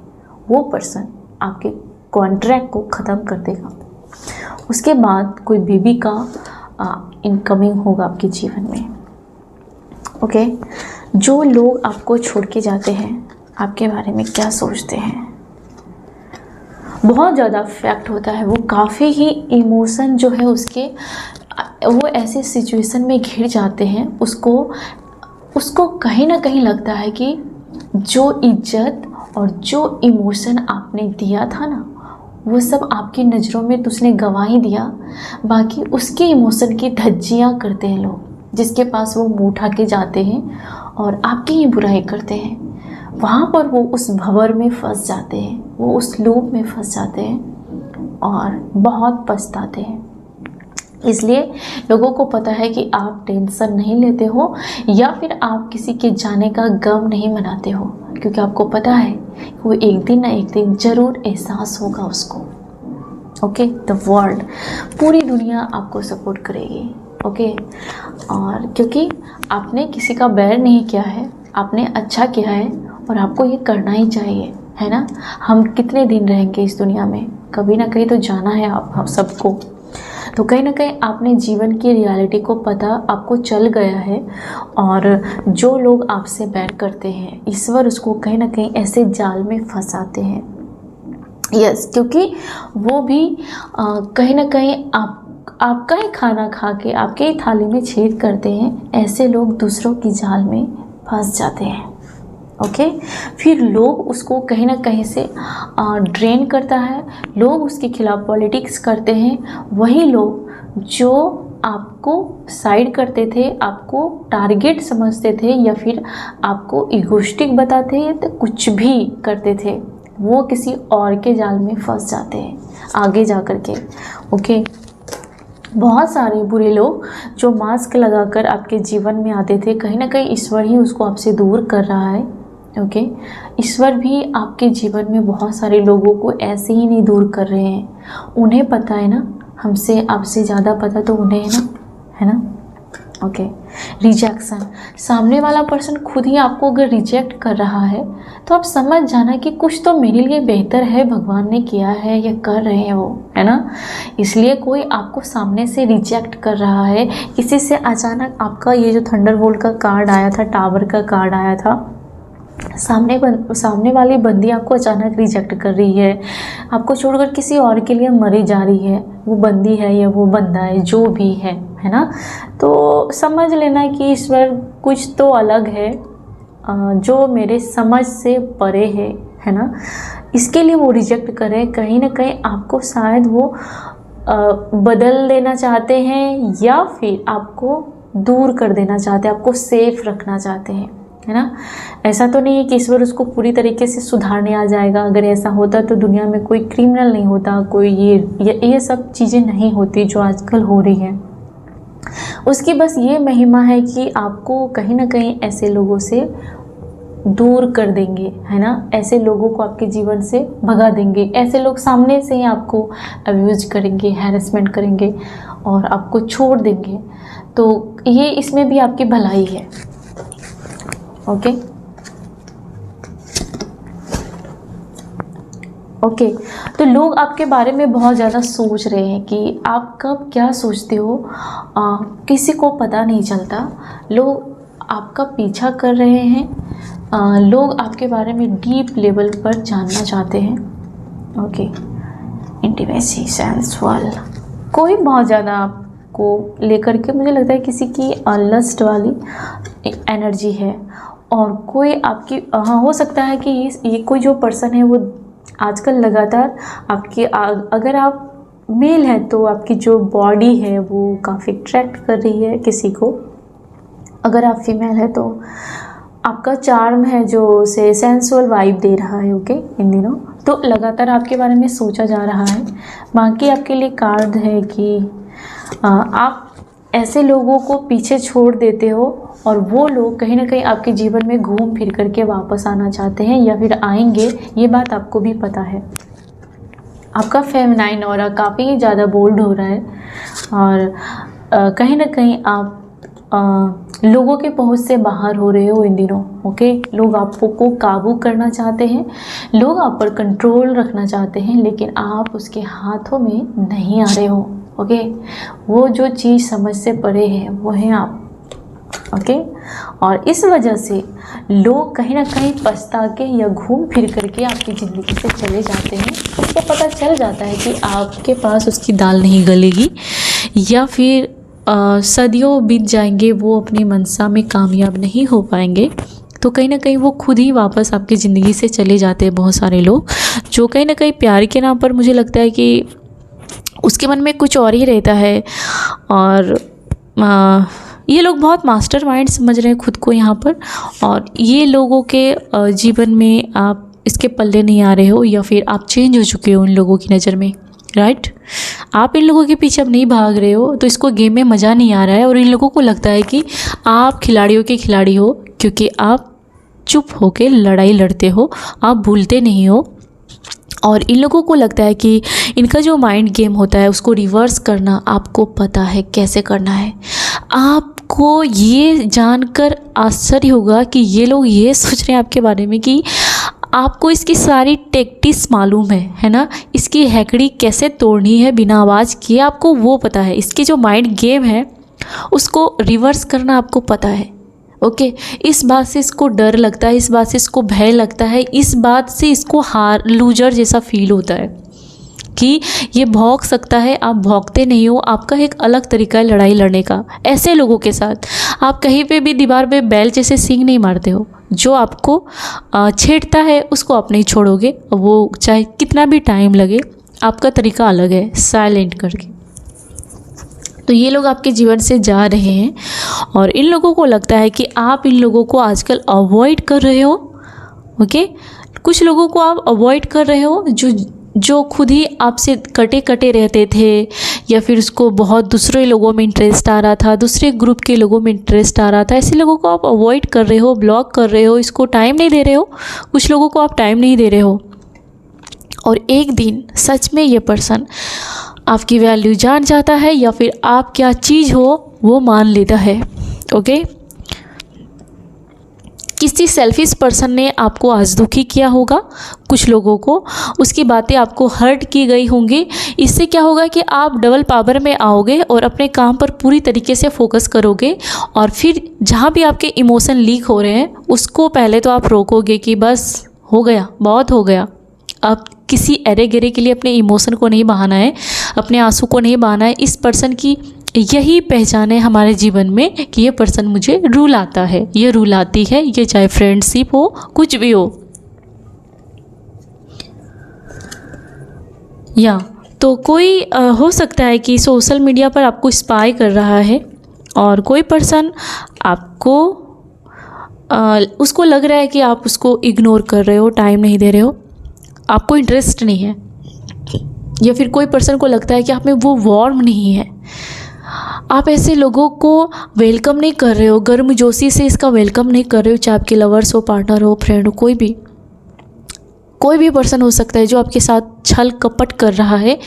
वो पर्सन आपके कॉन्ट्रैक्ट को ख़त्म कर देगा, उसके बाद कोई बेबी का इनकमिंग होगा आपके जीवन में। ओके, जो लोग आपको छोड़ के जाते हैं आपके बारे में क्या सोचते हैं, बहुत ज़्यादा इफेक्ट होता है। वो काफ़ी ही इमोशन जो है उसके, वो ऐसे सिचुएशन में घिर जाते हैं, उसको कहीं ना कहीं लगता है कि जो इज्जत और जो इमोशन आपने दिया था ना, वो सब आपकी नज़रों में तो उसने गंवा ही दिया, बाकी उसके इमोशन की धज्जियाँ करते हैं लोग, जिसके पास वो मुँह उठा के जाते हैं और आपकी ही बुराई करते हैं। वहाँ पर वो उस भंवर में फंस जाते हैं, वो उस लूप में फंस जाते हैं और बहुत पछताते हैं। इसलिए लोगों को पता है कि आप टेंशन नहीं लेते हो, या फिर आप किसी के जाने का गम नहीं मनाते हो, क्योंकि आपको पता है वो एक दिन ना एक दिन ज़रूर एहसास होगा उसको। ओके, द वर्ल्ड, पूरी दुनिया आपको सपोर्ट करेगी। ओके, और क्योंकि आपने किसी का बैर नहीं किया है, आपने अच्छा किया है, और आपको ये करना ही चाहिए, है ना। हम कितने दिन रहेंगे इस दुनिया में, कभी ना कहीं तो जाना है आप सबको। तो कहीं ना कहीं आपने जीवन की रियलिटी को पता आपको चल गया है, और जो लोग आपसे बैर करते हैं ईश्वर उसको कहीं ना कहीं ऐसे जाल में फंसाते हैं। यस, क्योंकि वो भी कहीं ना कहीं आपका ही खाना खा के आपके ही थाली में छेद करते हैं। ऐसे लोग दूसरों की जाल में फंस जाते हैं। ओके, फिर लोग उसको कहीं ना कहीं से ड्रेन करता है, लोग उसके खिलाफ पॉलिटिक्स करते हैं। वही लोग जो आपको साइड करते थे, आपको टारगेट समझते थे, या फिर आपको इगोइस्टिक बताते हैं, तो कुछ भी करते थे, वो किसी और के जाल में फंस जाते हैं आगे जा कर के। ओके, बहुत सारे बुरे लोग जो मास्क लगाकर आपके जीवन में आते थे, कहीं ना कहीं ईश्वर ही उसको आपसे दूर कर रहा है। ओके, ईश्वर भी आपके जीवन में बहुत सारे लोगों को ऐसे ही नहीं दूर कर रहे हैं। उन्हें पता है ना, हमसे आपसे ज़्यादा पता तो उन्हें है ना। ओके, रिजेक्शन, सामने वाला पर्सन खुद ही आपको अगर रिजेक्ट कर रहा है तो आप समझ जाना कि कुछ तो मेरे लिए बेहतर है भगवान ने किया है या कर रहे हैं वो, है ना। इसलिए कोई आपको सामने से रिजेक्ट कर रहा है, किसी से अचानक आपका ये जो थंडरबोल्ट का कार्ड आया था, टावर का कार्ड आया था, सामने वाली बंदी आपको अचानक रिजेक्ट कर रही है, आपको छोड़कर किसी और के लिए मरी जा रही है। वो बंदी है या वो बंदा है, जो भी है ना, तो समझ लेना कि ईश्वर कुछ तो अलग है जो मेरे समझ से परे है ना। इसके लिए वो रिजेक्ट करे, कहीं ना कहीं आपको शायद वो बदल देना चाहते हैं, या फिर आपको दूर कर देना चाहते हैं, आपको सेफ रखना चाहते हैं, है ना। ऐसा तो नहीं है कि ईश्वर उसको पूरी तरीके से सुधारने आ जाएगा। अगर ऐसा होता तो दुनिया में कोई क्रिमिनल नहीं होता, कोई ये सब चीज़ें नहीं होती जो आजकल हो रही हैं। उसकी बस ये महिमा है कि आपको कहीं ना कहीं ऐसे लोगों से दूर कर देंगे, है ना। ऐसे लोगों को आपके जीवन से भगा देंगे। ऐसे लोग सामने से ही आपको अब्यूज करेंगे, हैरेसमेंट करेंगे और आपको छोड़ देंगे। तो ये इसमें भी आपकी भलाई है। ओके, ओके, तो लोग आपके बारे में बहुत ज़्यादा सोच रहे हैं कि आप कब क्या सोचते हो, किसी को पता नहीं चलता। लोग आपका पीछा कर रहे हैं, लोग आपके बारे में डीप लेवल पर जानना चाहते हैं। ओके, इंटीमेसी, सेंसुअल, कोई बहुत ज़्यादा आपको लेकर के मुझे लगता है किसी की लस्ट वाली एनर्जी है, और कोई आपकी हो सकता है कि ये कोई जो पर्सन है वो आजकल लगातार आपके अगर आप मेल हैं तो आपकी जो बॉडी है वो काफ़ी अट्रैक्ट कर रही है किसी को। अगर आप फीमेल है तो आपका चार्म है जो से सेंसुअल वाइब दे रहा है। ओके, इन दिनों तो लगातार आपके बारे में सोचा जा रहा है। बाकी आपके लिए कार्ड है कि आप ऐसे लोगों को पीछे छोड़ देते हो और वो लोग कहीं ना कहीं आपके जीवन में घूम फिर करके वापस आना चाहते हैं या फिर आएंगे, ये बात आपको भी पता है। आपका फेमिनाइन ऑरा काफ़ी ज़्यादा बोल्ड हो रहा है और कहीं ना कहीं आप लोगों के पहुंच से बाहर हो रहे हो इन दिनों। ओके, लोग आपको काबू करना चाहते हैं, लोग आप पर कंट्रोल रखना चाहते हैं, लेकिन आप उसके हाथों में नहीं आ रहे हो। ओके, वो जो चीज़ समझ से परे है वो है आप। ओके, और इस वजह से लोग कहीं ना कहीं पछता के या घूम फिर करके आपकी ज़िंदगी से चले जाते हैं। उनको पता चल जाता है कि आपके पास उसकी दाल नहीं गलेगी या फिर सदियों बीत जाएंगे, वो अपनी मंशा में कामयाब नहीं हो पाएंगे, तो कहीं ना कहीं वो खुद ही वापस आपकी ज़िंदगी से चले जाते हैं। बहुत सारे लोग जो कहीं ना कहीं प्यार के नाम पर मुझे लगता है कि उसके मन में कुछ और ही रहता है, और ये लोग बहुत मास्टरमाइंड समझ रहे हैं खुद को यहाँ पर, और ये लोगों के जीवन में आप इसके पल्ले नहीं आ रहे हो या फिर आप चेंज हो चुके हो इन लोगों की नज़र में, राइट। आप इन लोगों के पीछे अब नहीं भाग रहे हो, तो इसको गेम में मज़ा नहीं आ रहा है, और इन लोगों को लगता है कि आप खिलाड़ियों के खिलाड़ी हो, क्योंकि आप चुप होकर लड़ाई लड़ते हो, आप भूलते नहीं हो। और इन लोगों को लगता है कि इनका जो माइंड गेम होता है उसको रिवर्स करना आपको पता है कैसे करना है। आपको ये जानकर आश्चर्य होगा कि ये लोग ये सोच रहे हैं आपके बारे में कि आपको इसकी सारी टेक्टिक्स मालूम है ना, इसकी हैकड़ी कैसे तोड़नी है बिना आवाज़ किए, आपको वो पता है। इसके जो माइंड गेम है उसको रिवर्स करना आपको पता है। ओके, इस बात से इसको डर लगता है, इस बात से इसको भय लगता है, इस बात से इसको हार लूजर जैसा फील होता है कि ये भौंक सकता है, आप भौंकते नहीं हो। आपका एक अलग तरीका है लड़ाई लड़ने का। ऐसे लोगों के साथ आप कहीं पे भी दीवार पे बैल जैसे सींग नहीं मारते हो। जो आपको छेड़ता है उसको आप नहीं छोड़ोगे, वो चाहे कितना भी टाइम लगे। आपका तरीका अलग है, साइलेंट करके। तो ये लोग आपके जीवन से जा रहे हैं और इन लोगों को लगता है कि आप इन लोगों को आजकल अवॉइड कर रहे हो। ओके, कुछ लोगों को आप अवॉइड कर रहे हो जो खुद ही आपसे कटे कटे रहते थे, या फिर उसको बहुत दूसरे लोगों में इंटरेस्ट आ रहा था, दूसरे ग्रुप के लोगों में इंटरेस्ट आ रहा था। ऐसे लोगों को आप अवॉइड कर रहे हो, ब्लॉक कर रहे हो, इसको टाइम नहीं दे रहे हो। कुछ लोगों को आप टाइम नहीं दे रहे हो, और एक दिन सच में ये पर्सन आपकी वैल्यू जान जाता है, या फिर आप क्या चीज़ हो वो मान लेता है। ओके, किसी सेल्फिश पर्सन ने आपको आज दुखी किया होगा, कुछ लोगों को उसकी बातें आपको हर्ट की गई होंगी। इससे क्या होगा कि आप डबल पावर में आओगे और अपने काम पर पूरी तरीके से फोकस करोगे, और फिर जहाँ भी आपके इमोशन लीक हो रहे हैं उसको पहले तो आप रोकोगे कि बस हो गया, बहुत हो गया। अब किसी अरे गिरे के लिए अपने इमोशन को नहीं बहाना है, अपने आंसू को नहीं बहाना है। इस पर्सन की यही पहचान है हमारे जीवन में कि ये पर्सन मुझे रूल आता है, ये रूल आती है, ये चाहे फ्रेंडशिप हो, कुछ भी हो। या तो कोई हो सकता है कि सोशल मीडिया पर आपको स्पाई कर रहा है, और कोई पर्सन आपको उसको लग रहा है कि आप उसको इग्नोर कर रहे हो, टाइम नहीं दे रहे हो, आपको इंटरेस्ट नहीं है, या फिर कोई पर्सन को लगता है कि आप में वो वार्म नहीं है। आप ऐसे लोगों को वेलकम नहीं कर रहे हो, गर्मजोशी से इसका वेलकम नहीं कर रहे हो, चाहे आपके लवर्स हो, पार्टनर हो, फ्रेंड हो, कोई भी पर्सन हो सकता है जो आपके साथ छल कपट कर रहा है।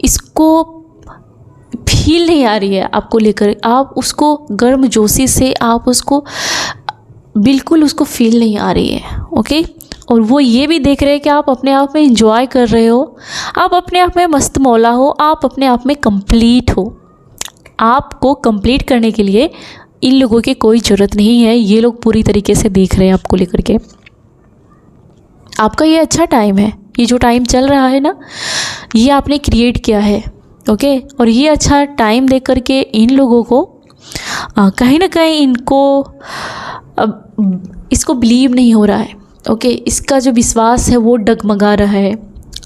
इसको फील नहीं आ रही है आपको लेकर, आप उसको गर्मजोशी से आप उसको बिल्कुल उसको फील नहीं आ रही है। ओके, और वो ये भी देख रहे हैं कि आप अपने आप में इंजॉय कर रहे हो, आप अपने आप में मस्त मौला हो, आप अपने आप में कंप्लीट हो। आपको कंप्लीट करने के लिए इन लोगों की कोई ज़रूरत नहीं है। ये लोग पूरी तरीके से देख रहे हैं आपको लेकर के। आपका ये अच्छा टाइम है, ये जो टाइम चल रहा है ना, ये आपने क्रिएट किया है, ओके। और ये अच्छा टाइम देख करके इन लोगों को कहीं ना कहीं इनको इसको बिलीव नहीं हो रहा है, ओके। इसका जो विश्वास है वो डगमगा रहा है।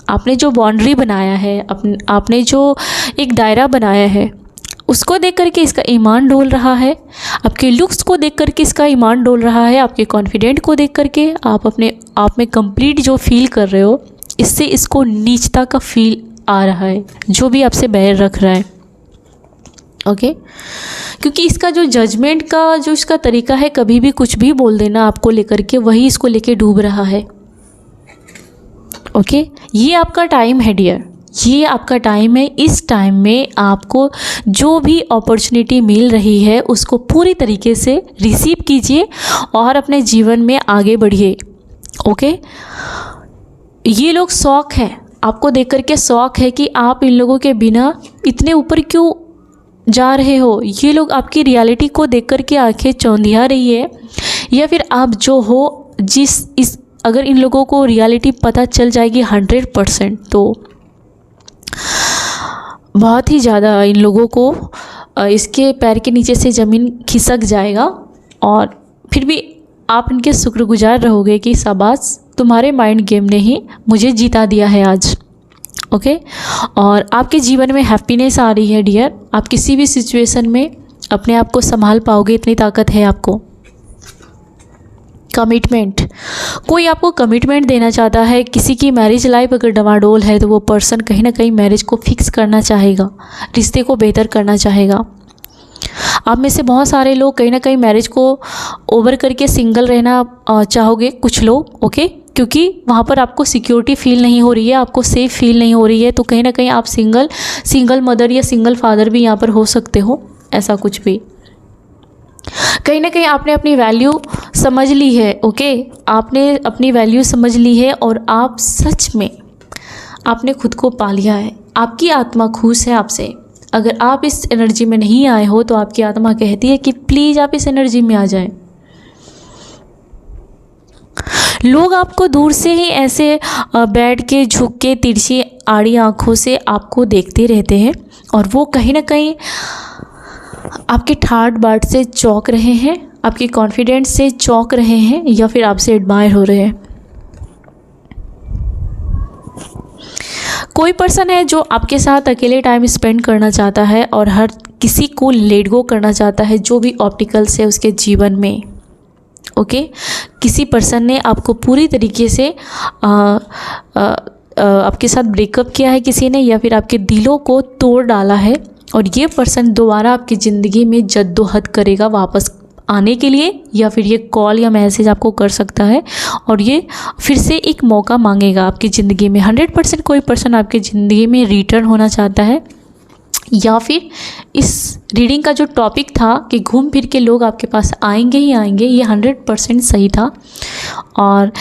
आपने जो बाउंड्री बनाया है, आपने जो एक दायरा बनाया है, उसको देख करके इसका ईमान डोल रहा है। आपके लुक्स को देख करके इसका ईमान डोल रहा है। आपके कॉन्फिडेंट को देख करके आप अपने आप में कंप्लीट जो फील कर रहे हो, इससे इसको नीचता का फील आ रहा है, जो भी आपसे बैर रख रहा है, ओके। क्योंकि इसका जो जजमेंट का जो इसका तरीका है, कभी भी कुछ भी बोल देना आपको लेकर के, वही इसको लेके डूब रहा है, ओके। ये आपका टाइम है डियर, ये आपका टाइम है। इस टाइम में आपको जो भी अपॉर्चुनिटी मिल रही है उसको पूरी तरीके से रिसीव कीजिए और अपने जीवन में आगे बढ़िए, ओके। ये लोग शौक है, आपको देख करके शौक है कि आप इन लोगों के बिना इतने ऊपर क्यों जा रहे हो। ये लोग आपकी रियलिटी को देख करके आंखें चौंधिया रही है, या फिर आप जो हो अगर इन लोगों को रियलिटी पता चल जाएगी 100%, तो बहुत ही ज़्यादा इन लोगों को इसके पैर के नीचे से ज़मीन खिसक जाएगा। और फिर भी आप इनके शुक्रगुजार रहोगे कि शाबाश, तुम्हारे माइंड गेम ने ही मुझे जीता दिया है आज, ओके। और आपके जीवन में हैप्पीनेस आ रही है डियर। आप किसी भी सिचुएशन में अपने आप को संभाल पाओगे, इतनी ताकत है आपको। कमिटमेंट, कोई आपको कमिटमेंट देना चाहता है। किसी की मैरिज लाइफ अगर डवाडोल है तो वो पर्सन कहीं ना कहीं मैरिज को फिक्स करना चाहेगा, रिश्ते को बेहतर करना चाहेगा। आप में से बहुत सारे लोग कहीं ना कहीं मैरिज को ओवर करके सिंगल रहना चाहोगे, कुछ लोग, ओके। क्योंकि वहाँ पर आपको सिक्योरिटी फील नहीं हो रही है, आपको सेफ फील नहीं हो रही है, तो कहीं ना कहीं आप सिंगल मदर या सिंगल फादर भी यहाँ पर हो सकते हो, ऐसा कुछ भी। कहीं ना कहीं आपने अपनी वैल्यू समझ ली है, ओके। आपने अपनी वैल्यू समझ ली है और आप सच में आपने खुद को पा लिया है। आपकी आत्मा खुश है आपसे। अगर आप इस एनर्जी में नहीं आए हो तो आपकी आत्मा कहती है कि प्लीज़ आप इस एनर्जी में आ जाएं। लोग आपको दूर से ही ऐसे बैठ के झुक के तिरछी आड़ी आँखों से आपको देखते रहते हैं, और वो कहीं ना कहीं आपके ठाट बाट से चौंक रहे हैं, आपके कॉन्फिडेंस से चौंक रहे हैं, या फिर आपसे एडमायर हो रहे हैं। कोई पर्सन है जो आपके साथ अकेले टाइम स्पेंड करना चाहता है और हर किसी को लेट गो करना चाहता है, जो भी ऑब्स्टिकल्स है उसके जीवन में, ओके। किसी पर्सन ने आपको पूरी तरीके से आपके साथ ब्रेकअप किया है किसी ने, या फिर आपके दिलों को तोड़ डाला है, और ये पर्सन दोबारा आपकी ज़िंदगी में जद्दोजहद करेगा वापस आने के लिए, या फिर ये कॉल या मैसेज आपको कर सकता है और ये फिर से एक मौका मांगेगा आपकी ज़िंदगी में। 100% कोई पर्सन आपकी ज़िंदगी में रिटर्न होना चाहता है, या फिर इस रीडिंग का जो टॉपिक था कि घूम फिर के लोग आपके पास आएंगे ही आएंगे, ये 100% सही था। और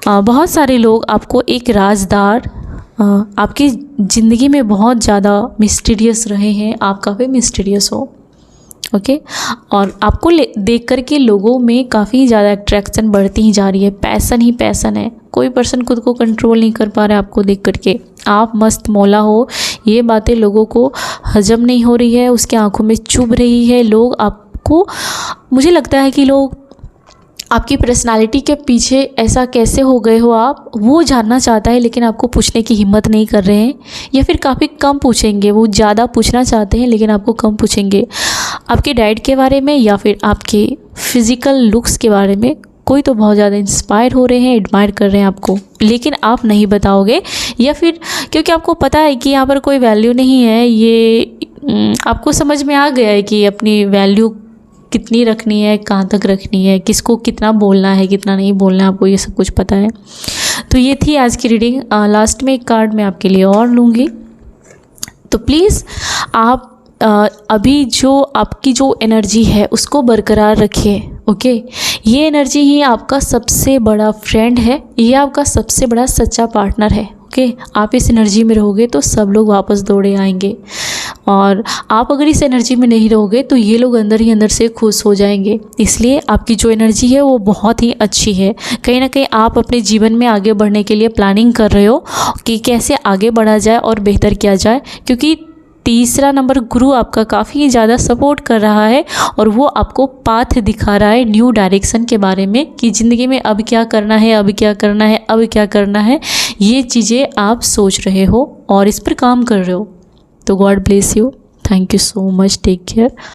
बहुत सारे लोग आपको एक राजदार आपकी ज़िंदगी में बहुत ज़्यादा मिस्टीरियस रहे हैं, आप काफ़ी मिस्टीरियस हो, ओके। और आपको देख कर के लोगों में काफ़ी ज़्यादा अट्रैक्शन बढ़ती ही जा रही है। पैसन ही पैसन है, कोई पर्सन खुद को कंट्रोल नहीं कर पा रहा है आपको देख कर के। आप मस्त मौला हो, ये बातें लोगों को हजम नहीं हो रही है, उसके आंखों में चुभ रही है। लोग आपको, मुझे लगता है कि लोग आपकी पर्सनालिटी के पीछे ऐसा कैसे हो गए हो आप, वो जानना चाहता है, लेकिन आपको पूछने की हिम्मत नहीं कर रहे हैं, या फिर काफ़ी कम पूछेंगे। वो ज़्यादा पूछना चाहते हैं लेकिन आपको कम पूछेंगे, आपके डाइट के बारे में या फिर आपके फिज़िकल लुक्स के बारे में। कोई तो बहुत ज़्यादा इंस्पायर हो रहे हैं, एडमायर कर रहे हैं आपको, लेकिन आप नहीं बताओगे, या फिर क्योंकि आपको पता है कि यहाँ पर कोई वैल्यू नहीं है। ये आपको समझ में आ गया है कि अपनी वैल्यू कितनी रखनी है, कहाँ तक रखनी है, किसको कितना बोलना है, कितना नहीं बोलना है, आपको ये सब कुछ पता है। तो ये थी आज की रीडिंग। लास्ट में एक कार्ड मैं आपके लिए और लूँगी, तो प्लीज़ आप अभी जो आपकी जो एनर्जी है उसको बरकरार रखिए, ओके। ये एनर्जी ही आपका सबसे बड़ा फ्रेंड है, ये आपका सबसे बड़ा सच्चा पार्टनर है। ओके, आप इस एनर्जी में रहोगे तो सब लोग वापस दौड़े आएंगे, और आप अगर इस एनर्जी में नहीं रहोगे तो ये लोग अंदर ही अंदर से खुश हो जाएंगे। इसलिए आपकी जो एनर्जी है वो बहुत ही अच्छी है। कहीं ना कहीं आप अपने जीवन में आगे बढ़ने के लिए प्लानिंग कर रहे हो कि कैसे आगे बढ़ा जाए और बेहतर किया जाए, क्योंकि तीसरा नंबर गुरु आपका काफ़ी ज़्यादा सपोर्ट कर रहा है और वो आपको पाथ दिखा रहा है न्यू डायरेक्शन के बारे में कि ज़िंदगी में अब क्या करना है, अब क्या करना है, अब क्या करना है। ये चीज़ें आप सोच रहे हो और इस पर काम कर रहे हो। तो god bless you. Thank you so much. Take care.